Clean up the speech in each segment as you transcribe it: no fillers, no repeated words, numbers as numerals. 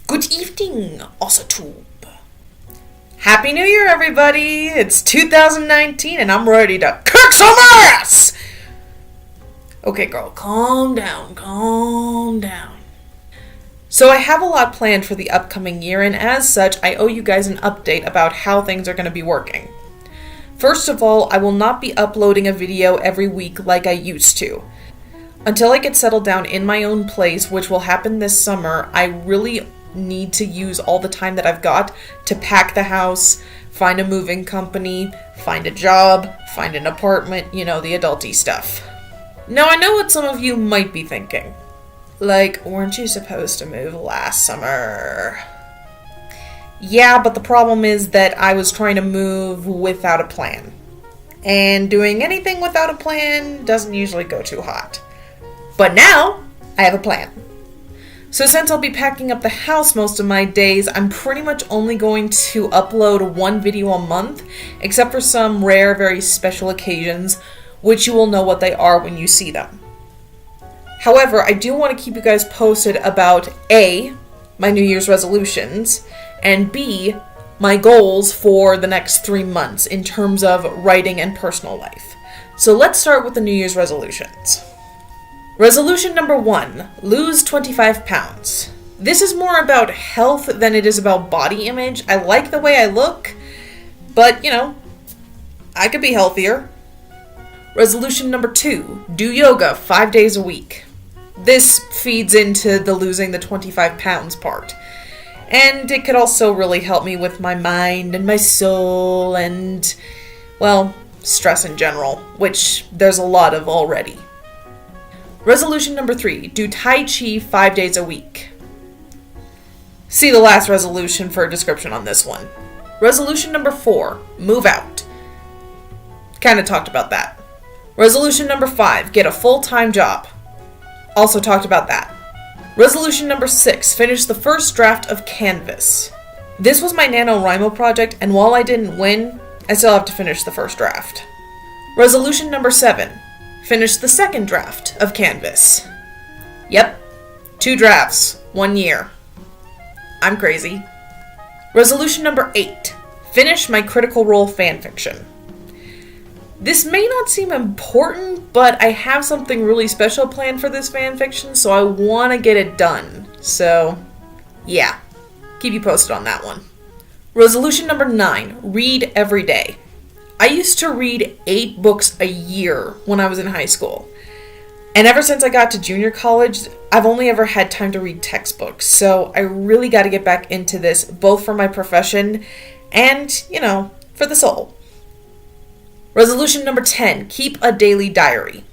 Good evening, OssaTube. Happy New Year, everybody! It's 2019 and I'm ready to kick some ass! Okay, girl, calm down. So I have a lot planned for the upcoming year, and as such, I owe you guys an update about how things are going to be working. First of all, I will not be uploading a video every week like I used to. Until I get settled down in my own place, which will happen this summer, I really need to use all the time that I've got to pack the house, find a moving company, find a job, find an apartment, the adulty stuff. Now, I know what some of you might be thinking. Like, weren't you supposed to move last summer? Yeah, but the problem is that I was trying to move without a plan. And doing anything without a plan doesn't usually go too hot. But now, I have a plan. So since I'll be packing up the house most of my days, I'm pretty much only going to upload one video a month, except for some rare, very special occasions, which you will know what they are when you see them. However, I do want to keep you guys posted about A, my New Year's resolutions, and B, my goals for the next 3 months in terms of writing and personal life. So let's start with the New Year's resolutions. Resolution number 1, lose 25 pounds. This is more about health than it is about body image. I like the way I look, but, I could be healthier. Resolution number 2, do yoga 5 days a week. This feeds into the losing the 25 pounds part. And it could also really help me with my mind and my soul and, stress in general, which there's a lot of already. Resolution number 3, do Tai Chi 5 days a week. See the last resolution for a description on this one. Resolution number 4, move out. Kind of talked about that. Resolution number 5, get a full-time job. Also talked about that. Resolution number 6, finish the first draft of Canvas. This was my NaNoWriMo project, and while I didn't win, I still have to finish the first draft. Resolution number 7, finish the second draft of Canvas. Yep, 2 drafts, 1 year. I'm crazy. Resolution number 8, finish my Critical Role fanfiction. This may not seem important, but I have something really special planned for this fanfiction, so I want to get it done. So, yeah, keep you posted on that one. Resolution number 9, read every day. I used to read 8 books a year when I was in high school. And ever since I got to junior college, I've only ever had time to read textbooks. So I really got to get back into this, both for my profession and, for the soul. Resolution number 10, keep a daily diary.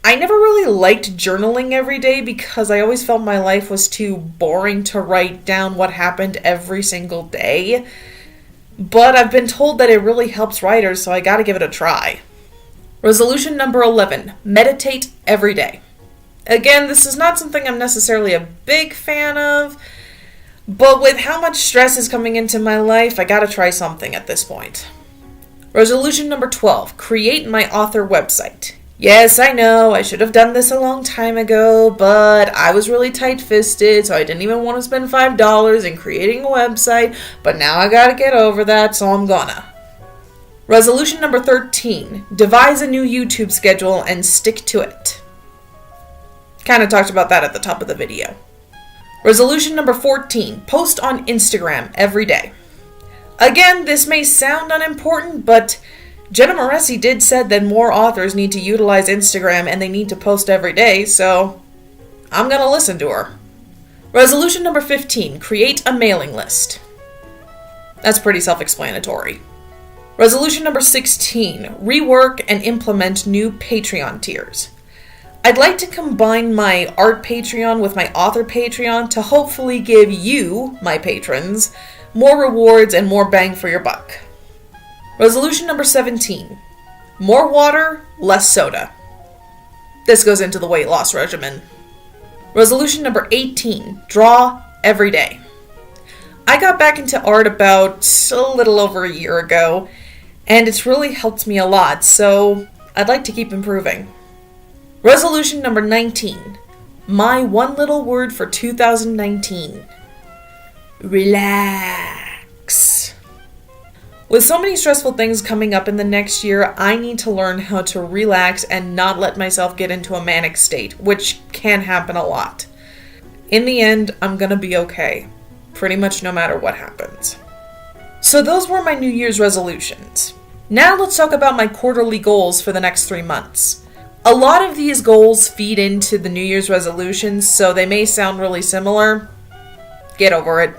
I never really liked journaling every day because I always felt my life was too boring to write down what happened every single day. But I've been told that it really helps writers, so I gotta give it a try. Resolution number 11, meditate every day. Again, this is not something I'm necessarily a big fan of, but with how much stress is coming into my life, I gotta try something at this point. Resolution number 12, create my author website. Yes, I know, I should have done this a long time ago, but I was really tight-fisted, so I didn't even want to spend $5 in creating a website, but now I gotta get over that, so I'm gonna. Resolution number 13, devise a new YouTube schedule and stick to it. Kind of talked about that at the top of the video. Resolution number 14, post on Instagram every day. Again, this may sound unimportant, but Jenna Moreci did said that more authors need to utilize Instagram and they need to post every day, so I'm gonna listen to her. Resolution number 15, create a mailing list. That's pretty self-explanatory. Resolution number 16, rework and implement new Patreon tiers. I'd like to combine my art Patreon with my author Patreon to hopefully give you, my patrons, more rewards and more bang for your buck. Resolution number 17, more water, less soda. This goes into the weight loss regimen. Resolution number 18, draw every day. I got back into art about a little over a year ago, and it's really helped me a lot, so I'd like to keep improving. Resolution number 19, My one little word for 2019. Relax. With so many stressful things coming up in the next year, I need to learn how to relax and not let myself get into a manic state, which can happen a lot. In the end, I'm gonna be okay, pretty much no matter what happens. So those were my New Year's resolutions. Now let's talk about my quarterly goals for the next 3 months. A lot of these goals feed into the New Year's resolutions, so they may sound really similar. Get over it.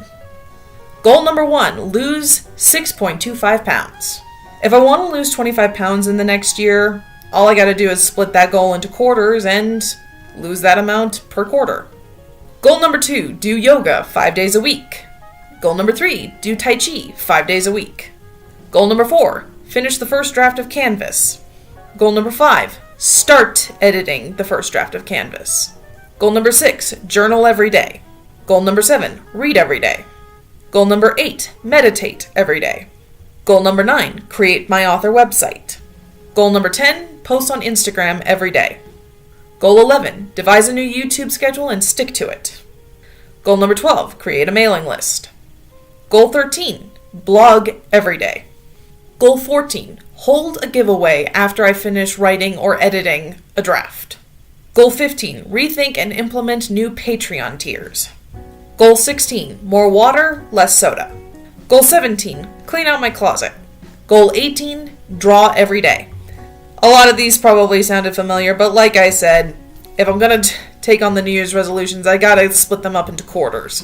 Goal number 1, lose 6.25 pounds. If I want to lose 25 pounds in the next year, all I gotta do is split that goal into quarters and lose that amount per quarter. Goal number 2, do yoga 5 days a week. Goal number 3, do Tai Chi 5 days a week. Goal number 4, finish the first draft of Canvas. Goal number 5, start editing the first draft of Canvas. Goal number 6, journal every day. Goal number 7, read every day. Goal number 8, meditate every day. Goal number 9, create my author website. Goal number 10, post on Instagram every day. Goal 11, devise a new YouTube schedule and stick to it. Goal number 12, create a mailing list. Goal 13, blog every day. Goal 14, hold a giveaway after I finish writing or editing a draft. Goal 15, rethink and implement new Patreon tiers. Goal 16, more water, less soda. Goal 17, clean out my closet. Goal 18, draw every day. A lot of these probably sounded familiar, but like I said, if I'm gonna take on the New Year's resolutions, I gotta split them up into quarters.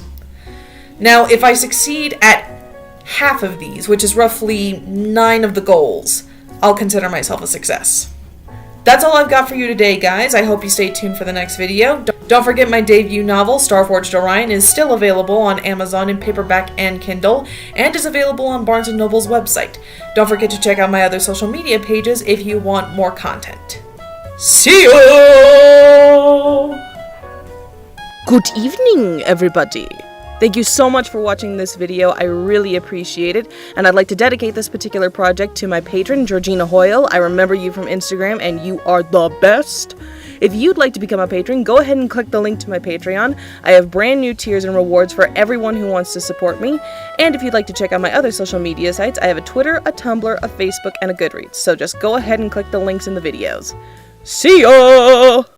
Now, if I succeed at half of these, which is roughly 9 of the goals, I'll consider myself a success. That's all I've got for you today, guys. I hope you stay tuned for the next video. Don't forget my debut novel, Starforged Orion, is still available on Amazon in paperback and Kindle, and is available on Barnes & Noble's website. Don't forget to check out my other social media pages if you want more content. See you! Good evening, everybody. Thank you so much for watching this video. I really appreciate it, and I'd like to dedicate this particular project to my patron, Georgina Hoyle. I remember you from Instagram, and you are the best. If you'd like to become a patron, go ahead and click the link to my Patreon. I have brand new tiers and rewards for everyone who wants to support me. And if you'd like to check out my other social media sites, I have a Twitter, a Tumblr, a Facebook, and a Goodreads. So just go ahead and click the links in the videos. See ya!